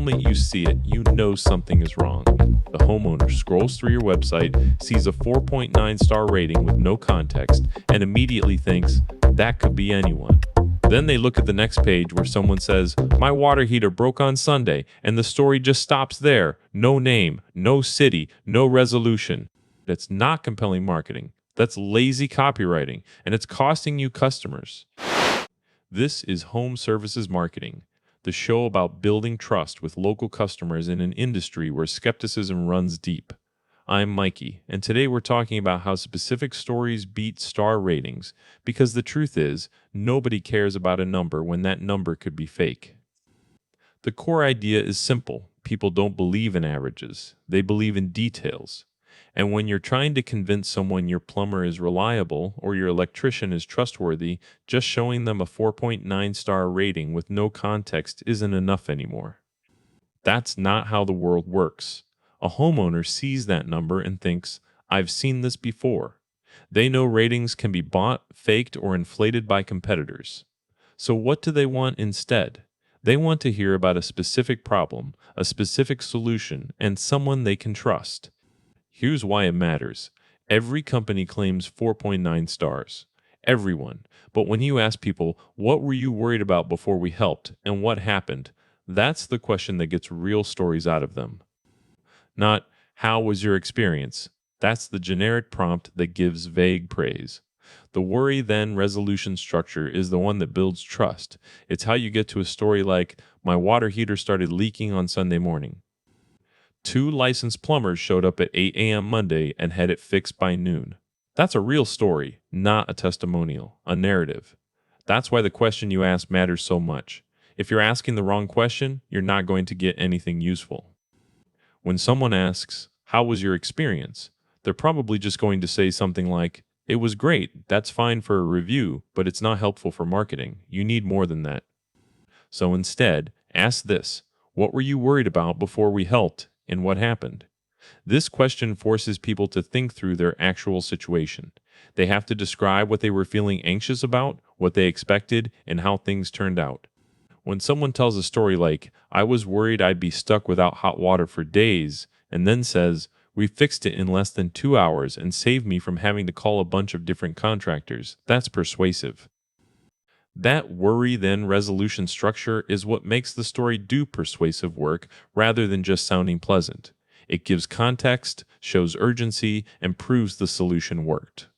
moment you see it, you know something is wrong. The homeowner scrolls through your website, sees a 4.9 star rating with no context, and immediately thinks, that could be anyone. Then they look at the next page where someone says, my water heater broke on Sunday, and the story just stops there. No name, no city, no resolution. That's not compelling marketing. That's lazy copywriting, and it's costing you customers. This is Home Services Marketing, the show about building trust with local customers in an industry where skepticism runs deep. I'm Mikey, and today we're talking about how specific stories beat star ratings, because the truth is, nobody cares about a number when that number could be fake. The core idea is simple. People don't believe in averages. They believe in details. And when you're trying to convince someone your plumber is reliable or your electrician is trustworthy, just showing them a 4.9 star rating with no context isn't enough anymore. That's not how the world works. A homeowner sees that number and thinks, I've seen this before. They know ratings can be bought, faked, or inflated by competitors. So what do they want instead? They want to hear about a specific problem, a specific solution, and someone they can trust. Here's why it matters. Every company claims 4.9 stars. Everyone. But when you ask people, what were you worried about before we helped, and what happened? That's the question that gets real stories out of them. Not, how was your experience? That's the generic prompt that gives vague praise. The worry then resolution structure is the one that builds trust. It's how you get to a story like, my water heater started leaking on Sunday morning. 2 licensed plumbers showed up at 8 a.m. Monday and had it fixed by noon. That's a real story, not a testimonial, a narrative. That's why the question you ask matters so much. If you're asking the wrong question, you're not going to get anything useful. When someone asks, how was your experience? They're probably just going to say something like, it was great, that's fine for a review, but it's not helpful for marketing. You need more than that. So instead, ask this, what were you worried about before we helped, and what happened? This question forces people to think through their actual situation. They have to describe what they were feeling anxious about, what they expected, and how things turned out. When someone tells a story like, I was worried I'd be stuck without hot water for days, and then says, we fixed it in less than 2 hours and saved me from having to call a bunch of different contractors, that's persuasive. That worry then resolution structure is what makes the story do persuasive work rather than just sounding pleasant. It gives context, shows urgency, and proves the solution worked.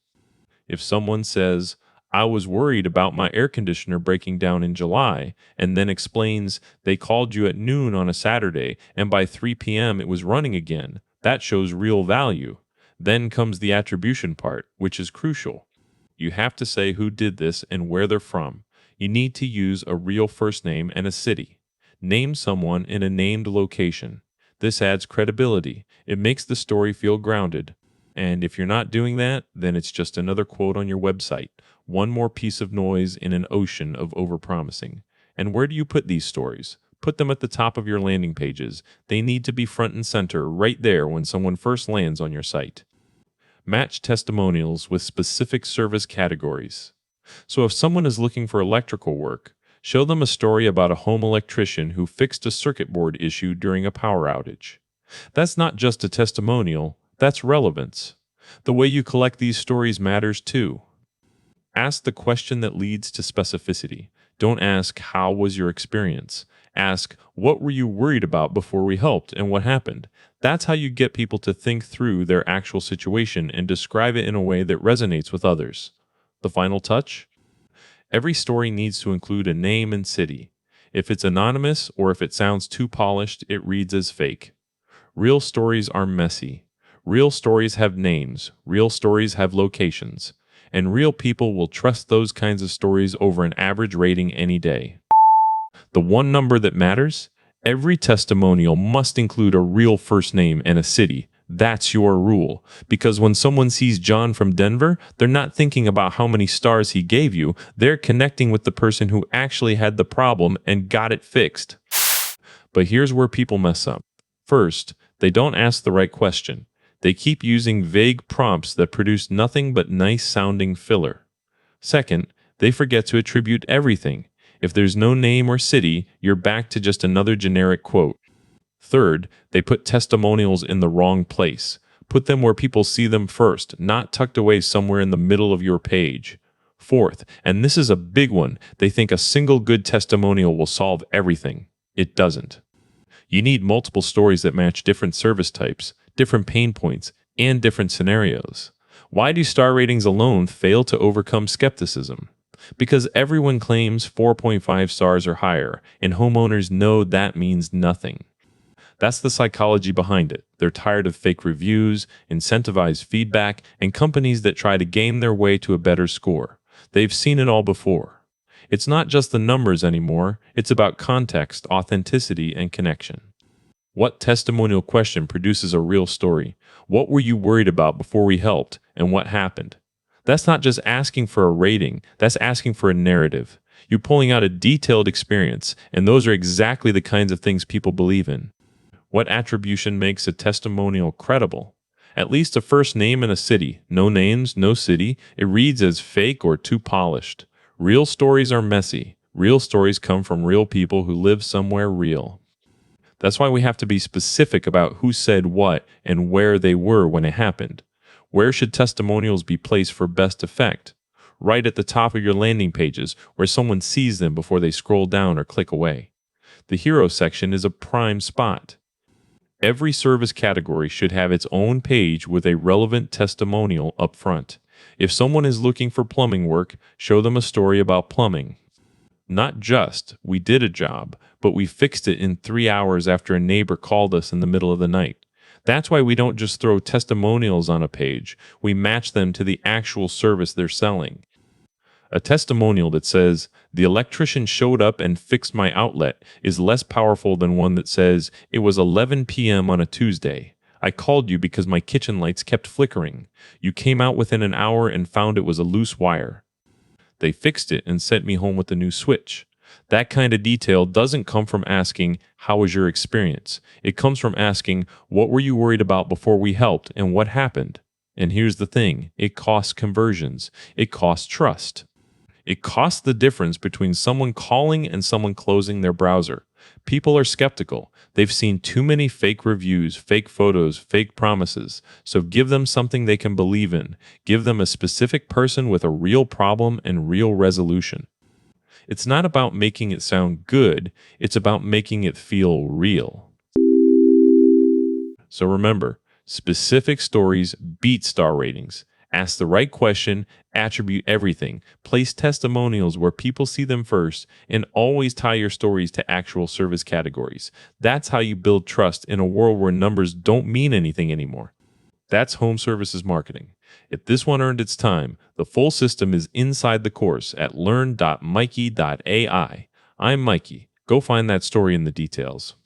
If someone says, I was worried about my air conditioner breaking down in July, and then explains they called you at noon on a Saturday, and by 3 p.m. it was running again, that shows real value. Then comes the attribution part, which is crucial. You have to say who did this and where they're from. You need to use a real first name and a city. Name someone in a named location. This adds credibility. It makes the story feel grounded. And if you're not doing that, then it's just another quote on your website. One more piece of noise in an ocean of overpromising. And where do you put these stories? Put them at the top of your landing pages. They need to be front and center right there when someone first lands on your site. Match testimonials with specific service categories. So if someone is looking for electrical work, show them a story about a home electrician who fixed a circuit board issue during a power outage. That's not just a testimonial, that's relevance. The way you collect these stories matters too. Ask the question that leads to specificity. Don't ask, how was your experience? Ask, what were you worried about before we helped and what happened? That's how you get people to think through their actual situation and describe it in a way that resonates with others. The final touch? Every story needs to include a name and city. If it's anonymous or if it sounds too polished, it reads as fake. Real stories are messy. Real stories have names. Real stories have locations. And real people will trust those kinds of stories over an average rating any day. The one number that matters? Every testimonial must include a real first name and a city. That's your rule. Because when someone sees John from Denver, they're not thinking about how many stars he gave you. They're connecting with the person who actually had the problem and got it fixed. But here's where people mess up. First, they don't ask the right question. They keep using vague prompts that produce nothing but nice-sounding filler. Second, they forget to attribute everything. If there's no name or city, you're back to just another generic quote. Third, they put testimonials in the wrong place. Put them where people see them first, not tucked away somewhere in the middle of your page. Fourth, and this is a big one, they think a single good testimonial will solve everything. It doesn't. You need multiple stories that match different service types, different pain points, and different scenarios. Why do star ratings alone fail to overcome skepticism? Because everyone claims 4.5 stars or higher, and homeowners know that means nothing. That's the psychology behind it. They're tired of fake reviews, incentivized feedback, and companies that try to game their way to a better score. They've seen it all before. It's not just the numbers anymore, it's about context, authenticity, and connection. What testimonial question produces a real story? What were you worried about before we helped, and what happened? That's not just asking for a rating, that's asking for a narrative. You're pulling out a detailed experience, and those are exactly the kinds of things people believe in. What attribution makes a testimonial credible? At least a first name and a city. No names, no city. It reads as fake or too polished. Real stories are messy. Real stories come from real people who live somewhere real. That's why we have to be specific about who said what and where they were when it happened. Where should testimonials be placed for best effect? Right at the top of your landing pages, where someone sees them before they scroll down or click away. The hero section is a prime spot. Every service category should have its own page with a relevant testimonial up front. If someone is looking for plumbing work, show them a story about plumbing. Not just, we did a job, but we fixed it in 3 hours after a neighbor called us in the middle of the night. That's why we don't just throw testimonials on a page. We match them to the actual service they're selling. A testimonial that says, "The electrician showed up and fixed my outlet," is less powerful than one that says, "It was 11 p.m. on a Tuesday. I called you because my kitchen lights kept flickering. You came out within an hour and found it was a loose wire. They fixed it and sent me home with a new switch." That kind of detail doesn't come from asking, "How was your experience?" It comes from asking, "What were you worried about before we helped and what happened?" And here's the thing, it costs conversions. It costs trust. It costs the difference between someone calling and someone closing their browser. People are skeptical. They've seen too many fake reviews, fake photos, fake promises. So give them something they can believe in. Give them a specific person with a real problem and real resolution. It's not about making it sound good. It's about making it feel real. So remember, specific stories beat star ratings. Ask the right question, attribute everything, place testimonials where people see them first, and always tie your stories to actual service categories. That's how you build trust in a world where numbers don't mean anything anymore. That's home services marketing. If this one earned its time, the full system is inside the course at learn.mikey.ai. I'm Mikey. Go find that story in the details.